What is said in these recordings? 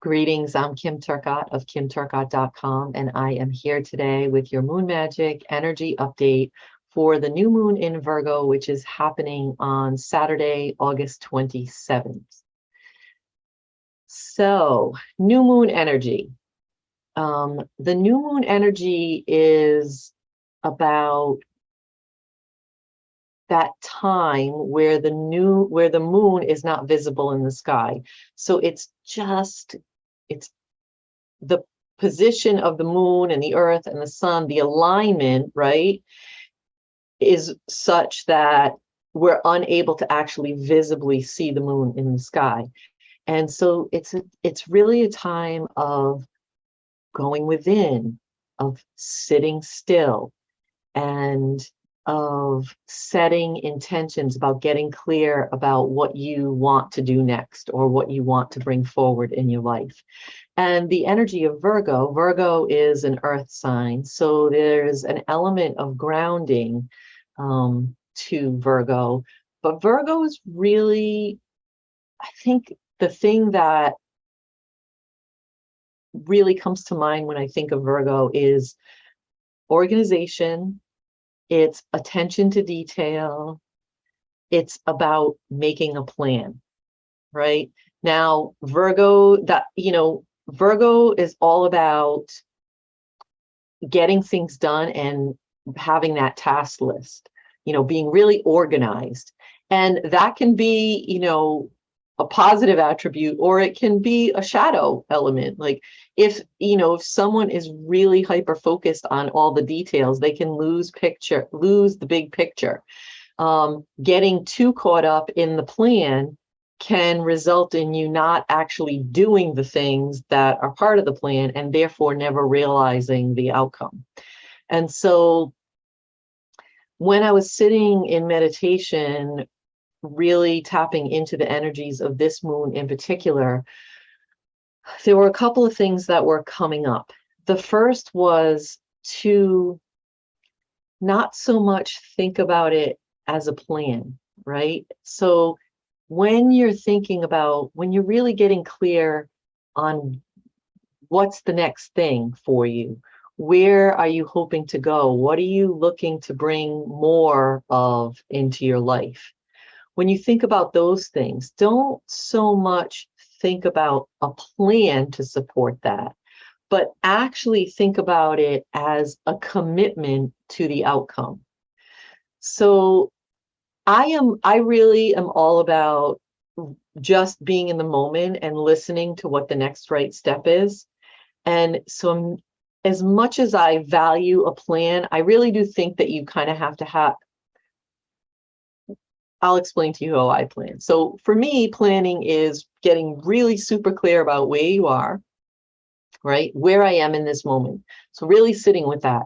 Greetings, I'm Kim Turcott of kimturcott.com, and I am here today with your Moon Magic energy update for the new moon in Virgo, which is happening on Saturday, August 27th. So, new moon energy. The new moon energy is about that time where the moon is not visible in the sky. So it's the position of the moon and the earth and the sun, the alignment, right, is such that we're unable to actually visibly see the moon in the sky. And so it's really a time of going within, of sitting still, and of setting intentions about getting clear about what you want to do next or what you want to bring forward in your life. And the energy of Virgo is an earth sign, so there's an element of grounding to Virgo. But Virgo is really, I think, the thing that really comes to mind when I think of Virgo is organization. It's attention to detail. It's about making a plan, right? Now, Virgo is all about getting things done and having that task list, being really organized. And that can be, a positive attribute, or it can be a shadow element. Like if someone is really hyper focused on all the details, they can lose the big picture. Getting too caught up in the plan can result in you not actually doing the things that are part of the plan, and therefore never realizing the outcome. And so when I was sitting in meditation, really tapping into the energies of this moon in particular, there were a couple of things that were coming up. The first was to not so much think about it as a plan, right? So when you're really getting clear on what's the next thing for you, where are you hoping to go? What are you looking to bring more of into your life? When you think about those things, don't so much think about a plan to support that, but actually think about it as a commitment to the outcome. So I really am all about just being in the moment and listening to what the next right step is. And so as much as I value a plan, I really do think that you kind of have to have, I'll explain to you how I plan. So for me, planning is getting really super clear about where you are, right? Where I am in this moment. So really sitting with that,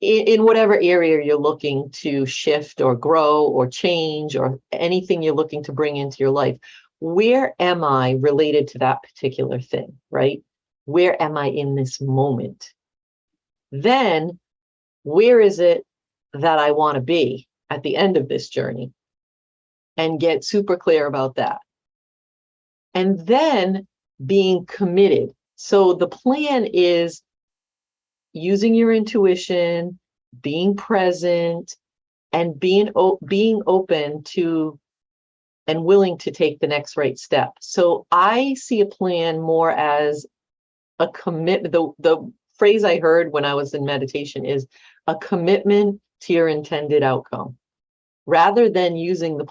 in whatever area you're looking to shift or grow or change, or anything you're looking to bring into your life. Where am I related to that particular thing, right? Where am I in this moment? Then where is it that I want to be at the end of this journey, and get super clear about that. And then being committed. So the plan is using your intuition, being present, and being open to and willing to take the next right step. So I see a plan more as a commitment. The phrase I heard when I was in meditation is a commitment to your intended outcome, rather than using the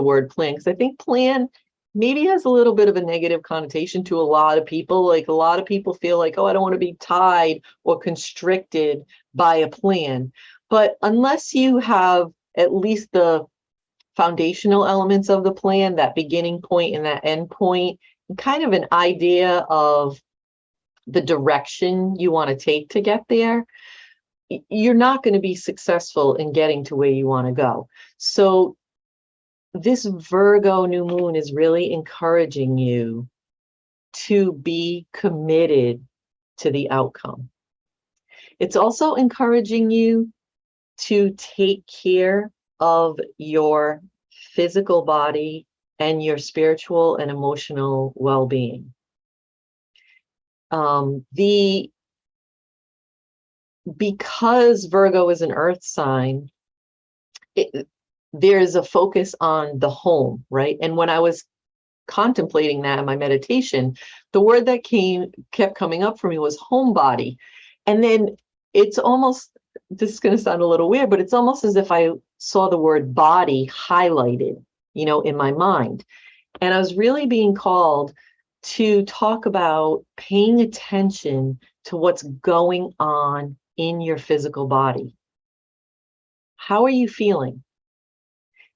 word plan, because I think plan maybe has a little bit of a negative connotation to a lot of people. Like a lot of people feel like, oh, I don't want to be tied or constricted by a plan. But unless you have at least the foundational elements of the plan, that beginning point and that end point, and kind of an idea of the direction you want to take to get there, you're not going to be successful in getting to where you want to go. So this Virgo new moon is really encouraging you to be committed to the outcome. It's also encouraging you to take care of your physical body and your spiritual and emotional well-being. Because Virgo is an earth sign, there's a focus on the home, right? And when I was contemplating that in my meditation, the word that kept coming up for me was homebody. And then it's almost, this is going to sound a little weird, but it's almost as if I saw the word body highlighted, in my mind. And I was really being called to talk about paying attention to what's going on in your physical body. How are you feeling?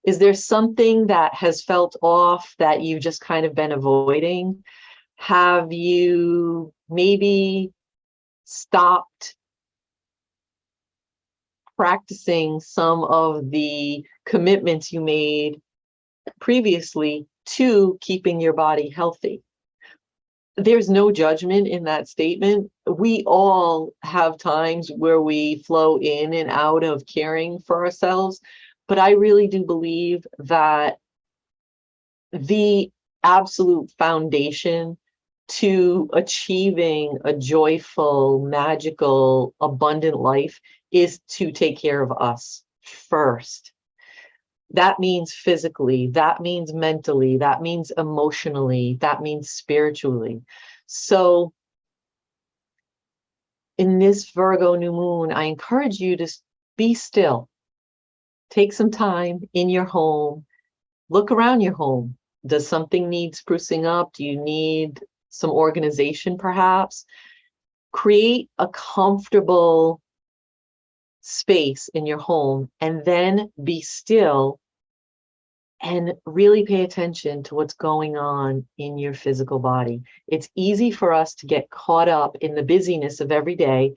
Is there something that has felt off that you've just kind of been avoiding? Have you maybe stopped practicing some of the commitments you made previously to keeping your body healthy? There's no judgment in that statement. We all have times where we flow in and out of caring for ourselves, but I really do believe that the absolute foundation to achieving a joyful, magical, abundant life is to take care of us first. That means physically, that means mentally, that means emotionally, that means spiritually. So in this Virgo new moon, I encourage you to be still. Take some time in your home. Look around your home. Does something need sprucing up? Do you need some organization perhaps? Create a comfortable space in your home and then be still and really pay attention to what's going on in your physical body. It's easy for us to get caught up in the busyness of every day,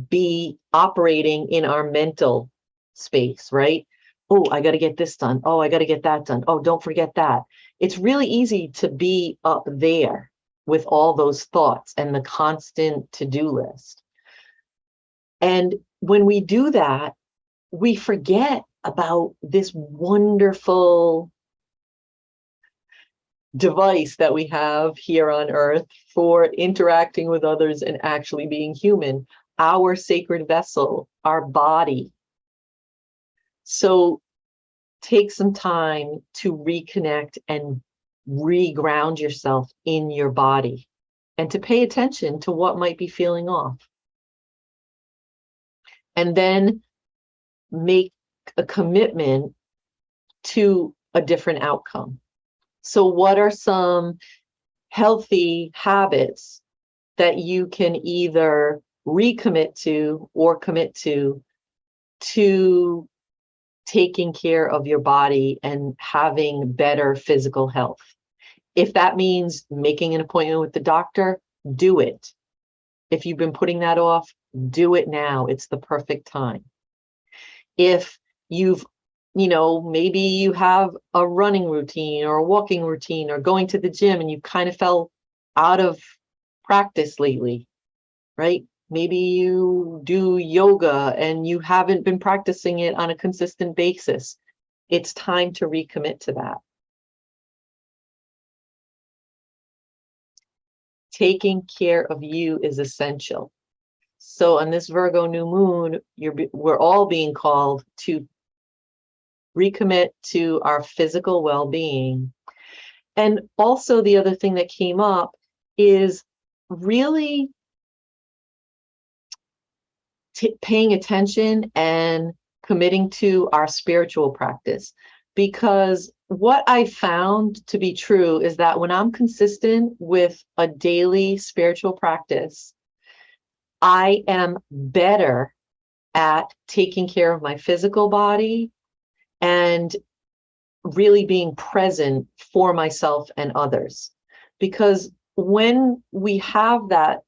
be operating in our mental space, right? Oh, I got to get this done. Oh, I got to get that done. Oh, don't forget that. It's really easy to be up there with all those thoughts and the constant to-do list. And when we do that, we forget about this wonderful device that we have here on earth for interacting with others and actually being human, our sacred vessel, our body. So take some time to reconnect and re-ground yourself in your body and to pay attention to what might be feeling off. And then make a commitment to a different outcome. So what are some healthy habits that you can either recommit to or commit to taking care of your body and having better physical health? If that means making an appointment with the doctor, do it. If you've been putting that off, do it now. It's the perfect time. If you've, maybe you have a running routine or a walking routine or going to the gym and you kind of fell out of practice lately, right? Maybe you do yoga and you haven't been practicing it on a consistent basis. It's time to recommit to that. Taking care of you is essential. So on this Virgo new moon, we're all being called to recommit to our physical well-being. And also the other thing that came up is really paying attention and committing to our spiritual practice. Because what I found to be true is that when I'm consistent with a daily spiritual practice, I am better at taking care of my physical body and really being present for myself and others. Because when we have that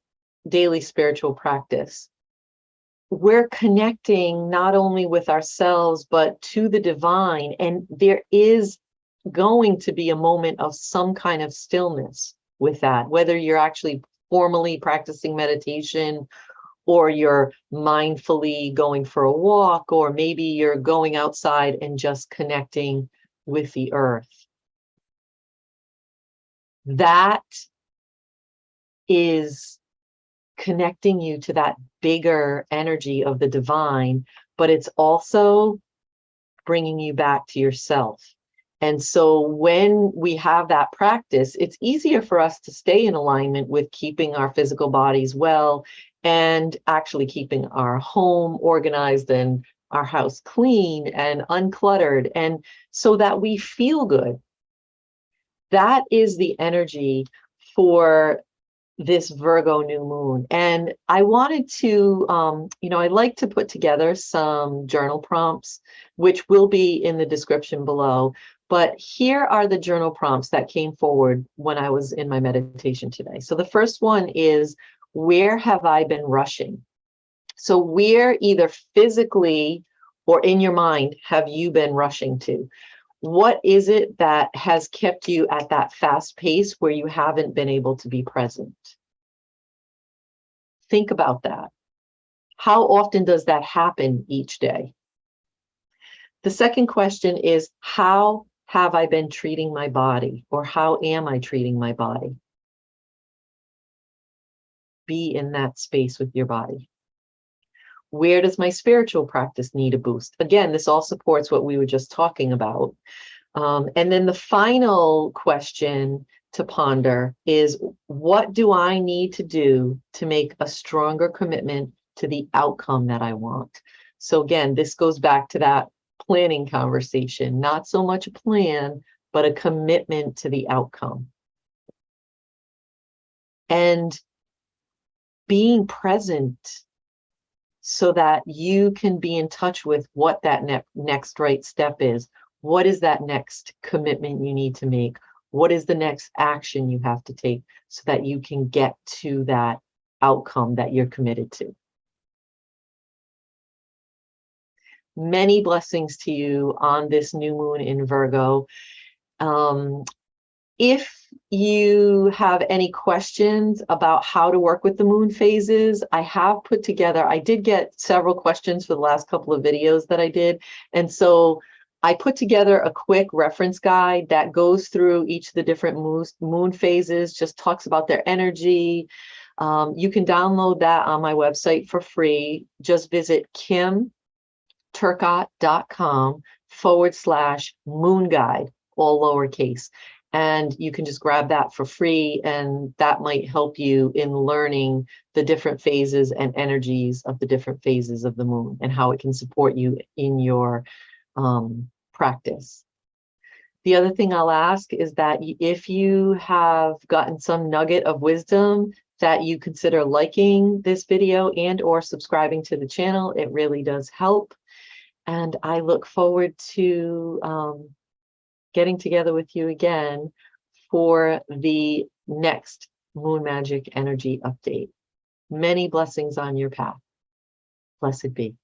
daily spiritual practice, we're connecting not only with ourselves, but to the divine. And there is going to be a moment of some kind of stillness with that, whether you're actually formally practicing meditation or you're mindfully going for a walk, or maybe you're going outside and just connecting with the earth. That is connecting you to that bigger energy of the divine, but it's also bringing you back to yourself. And so when we have that practice, it's easier for us to stay in alignment with keeping our physical bodies well and actually keeping our home organized and our house clean and uncluttered, and so that we feel good. That is the energy for this Virgo new moon. And I wanted to, I like to put together some journal prompts, which will be in the description below. But here are the journal prompts that came forward when I was in my meditation today. So the first one is, where have I been rushing? So where, either physically or in your mind, have you been rushing to? What is it that has kept you at that fast pace where you haven't been able to be present? Think about that. How often does that happen each day? The second question is, how have I been treating my body, or how am I treating my body? Be in that space with your body. Where does my spiritual practice need a boost? Again, this all supports what we were just talking about. And then the final question to ponder is, what do I need to do to make a stronger commitment to the outcome that I want? So again, this goes back to that planning conversation, not so much a plan, but a commitment to the outcome. And being present so that you can be in touch with what that next right step is. What is that next commitment you need to make? What is the next action you have to take so that you can get to that outcome that you're committed to? Many blessings to you on this new moon in Virgo. If you have any questions about how to work with the moon phases, I have put together, I did get several questions for the last couple of videos that I did. And so I put together a quick reference guide that goes through each of the different moon phases, just talks about their energy. You can download that on my website for free. Just visit kimturcott.com/moon guide, all lowercase. And you can just grab that for free, and that might help you in learning the different phases and energies of the different phases of the moon and how it can support you in your practice. The other thing I'll ask is that if you have gotten some nugget of wisdom, that you consider liking this video and or subscribing to the channel. It really does help. And I look forward to getting together with you again for the next Moon Magic Energy update. Many blessings on your path. Blessed be.